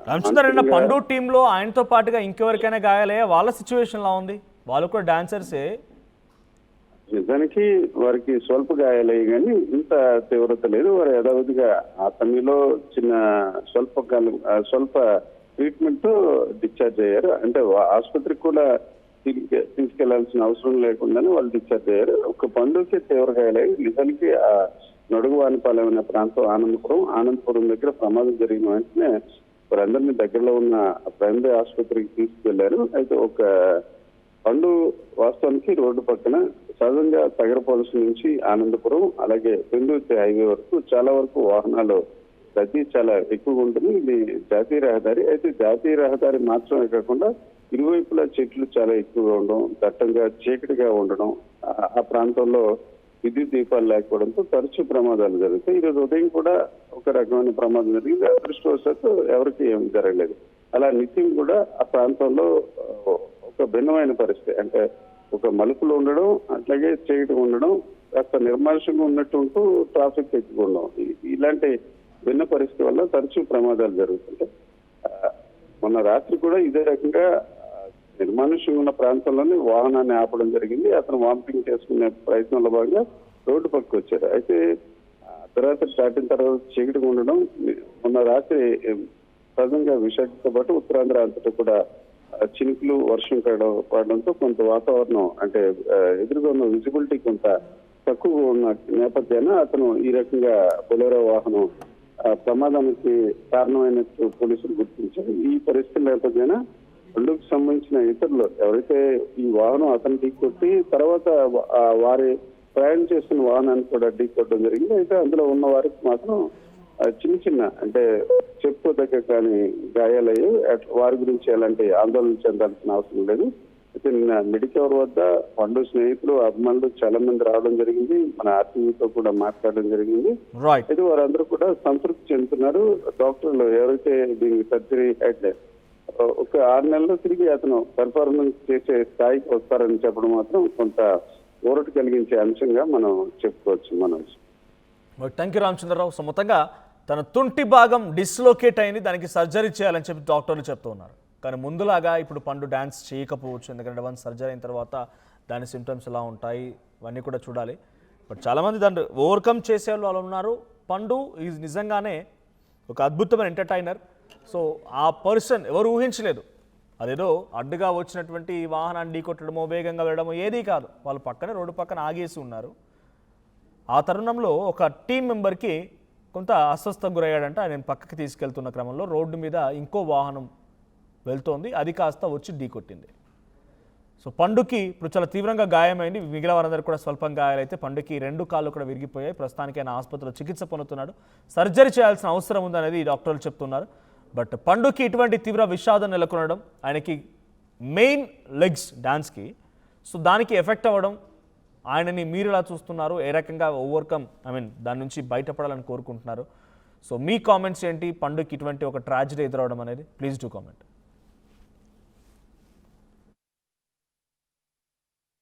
రామచంద్ర అన్న పండు టీంలో ఆయనతో పాటుగా ఇంకెవరికైనా గాయాలయ్యా? వాళ్ళ సిచ్యువేషన్ లా ఉంది? వాళ్ళు కూడా డాన్సర్సే. నిజానికి వారికి స్వల్ప గాయాలయ్యి కానీ ఇంత తీవ్రత లేదు. వారు యథావిధిగా ఆ సమయంలో చిన్న స్వల్ప ట్రీట్మెంట్ తో డిశ్చార్జ్ అయ్యారు. అంటే ఆసుపత్రికి కూడా తీసుకెళ్లాల్సిన అవసరం లేకుండానే వాళ్ళు డిశ్చార్జ్ అయ్యారు. ఒక పండుకి తీవ్ర గాయాలయ్యి. నిజానికి ఆ నడుగు వానిపాలెం అనే ప్రాంతం ఆనందపురం దగ్గర ప్రమాదం జరిగిన వెంటనే వారందరినీ దగ్గరలో ఉన్న ప్రైమరీ ఆసుపత్రికి తీసుకెళ్లారు. అయితే ఒక పండు వాస్తవానికి రోడ్డు పక్కన సహజంగా తగరపాలసి నుంచి ఆనందపురం అలాగే పెందుర్తి హైవే వరకు చాలా వరకు వాహనాలు రద్దీ చాలా ఎక్కువగా ఉంటుంది. ఇది జాతీయ రహదారి. అయితే జాతీయ రహదారి మాత్రమే కాకుండా ఇరువైపులా చెట్లు చాలా ఎక్కువగా ఉండడం, దట్టంగా చీకటిగా ఉండడం, ఆ ప్రాంతంలో విద్యుత్ దీపాలు లేకపోవడంతో తరచూ ప్రమాదాలు జరుగుతాయి. ఈరోజు ఉదయం కూడా ఒక రకమైన ప్రమాదం జరిగింది. అదృష్టవశాత్తు ఎవరికి ఏం జరగలేదు. అలా నిత్యం కూడా ఆ ప్రాంతంలో ఒక భిన్నమైన పరిస్థితి, అంటే ఒక మలుపులు ఉండడం, అట్లాగే చీకటి ఉండడం, కాస్త నిర్మానుషంగా ఉన్నట్టు ట్రాఫిక్ ఎక్కువ ఉండడం, ఇలాంటి భిన్న పరిస్థితి వల్ల తరచూ ప్రమాదాలు జరుగుతుంటాయి. మొన్న రాత్రి కూడా ఇదే రకంగా నిర్మానుష్యంగా ఉన్న ప్రాంతంలోనే వాహనాన్ని ఆపడం జరిగింది. అతను వామిటింగ్ చేసుకునే ప్రయత్నంలో భాగంగా రోడ్డు పక్కకు వచ్చారు. అయితే అర్ధరాత్రి దాటిన తర్వాత చీకటిగా ఉండడం, మొన్న రాత్రి సహజంగా విశాఖతో పాటు ఉత్తరాంధ్ర అంతటా కూడా చినుకులు వర్షం పడడంతో కొంత వాతావరణం అంటే ఎదురుగా ఉన్న విజిబిలిటీ కొంత తక్కువగా ఉన్న నేపథ్యాన అతను ఈ రకంగా బొలెరో వాహనం ప్రమాదానికి కారణమైనట్టు పోలీసులు గుర్తించారు. ఈ పరిస్థితుల నేపథ్యాన పండుగకు సంబంధించిన ఇతరులు ఎవరైతే ఈ వాహనం అతను ఢీకొట్టి తర్వాత వారి ప్రయాణం చేస్తున్న వాహనాన్ని కూడా ఢీకొట్టడం జరిగింది. అయితే అందులో ఉన్న వారికి మాత్రం చిన్న అంటే చెప్పుకోదగ్గ కానీ గాయాలయ్యి వారి గురించి ఎలాంటి ఆందోళన చెందాల్సిన అవసరం లేదు. అయితే నిన్న మెడికవర్ వద్ద పండు స్నేహితులు అభిమానులు చాలా మంది రావడం జరిగింది. మన ఆర్టీవీతో కూడా మాట్లాడడం జరిగింది. అయితే వారందరూ కూడా సంతృప్తి చెందుతున్నారు. డాక్టర్లు ఎవరైతే దీనికి సర్జరీ అయితే ఒక 6 నెలల్లో తిరిగి అతను పెర్ఫార్మెన్స్ చేసే స్థాయికి వస్తారని చెప్పడం మాత్రం కొంత ఊరట కలిగించే అంశంగా మనం చెప్పుకోవచ్చు. Manoj, thank you Ramachandrarao. So మొత్తంగా తన తుంటి భాగం డిస్లోకేట్ అయింది, దానికి సర్జరీ చేయాలని చెప్పి డాక్టర్లు చెప్తూ ఉన్నారు. కానీ ముందులాగా ఇప్పుడు పండు డ్యాన్స్ చేయకపోవచ్చు, ఎందుకంటే వన్స్ సర్జరీ అయిన తర్వాత దాని సిమ్టమ్స్ ఎలా ఉంటాయి ఇవన్నీ కూడా చూడాలి. బట్ చాలామంది దాన్ని ఓవర్కమ్ చేసే వాళ్ళు ఉన్నారు. పండు ఈజ్ నిజంగానే ఒక అద్భుతమైన ఎంటర్టైనర్. సో ఆ పర్సన్ ఎవరు ఊహించలేదు. అదేదో అడ్డుగా వచ్చినటువంటి వాహనాన్ని ఢీకొట్టడమో వేగంగా వెళ్ళడమో ఏదీ కాదు. వాళ్ళు పక్కనే రోడ్డు పక్కన ఆగేసి ఉన్నారు. ఆ తరుణంలో ఒక టీం మెంబర్కి కొంత అస్వస్థకు గురయ్యాడంటే ఆయన పక్కకి తీసుకెళ్తున్న క్రమంలో రోడ్డు మీద ఇంకో వాహనం వెళ్తోంది, అది కాస్త వచ్చి ఢీకొట్టింది. సో పండుకి ఇప్పుడు చాలా తీవ్రంగా గాయమైంది. మిగిలిన వారందరూ కూడా స్వల్పం గాయాలైతే పండుకి 2 కాళ్ళు కూడా విరిగిపోయాయి. ప్రస్తుతానికి ఆయన ఆసుపత్రిలో చికిత్స పొందుతున్నాడు. సర్జరీ చేయాల్సిన అవసరం ఉందనేది డాక్టర్లు చెప్తున్నారు. బట్ పండుకి ఇటువంటి తీవ్ర విషాదం నెలకొనడం, ఆయనకి మెయిన్ లెగ్స్ డాన్స్కి, సో దానికి ఎఫెక్ట్ అవ్వడం, ఆయనని మీరు ఎలా చూస్తున్నారు, ఏ రకంగా ఓవర్కమ్ దాని నుంచి బయటపడాలని కోరుకుంటున్నారు? సో మీ కామెంట్స్ ఏంటి? పండుకి ఇటువంటి ఒక ట్రాజడీ ఎదురవడం అనేది ప్లీజ్ డూ కామెంట్.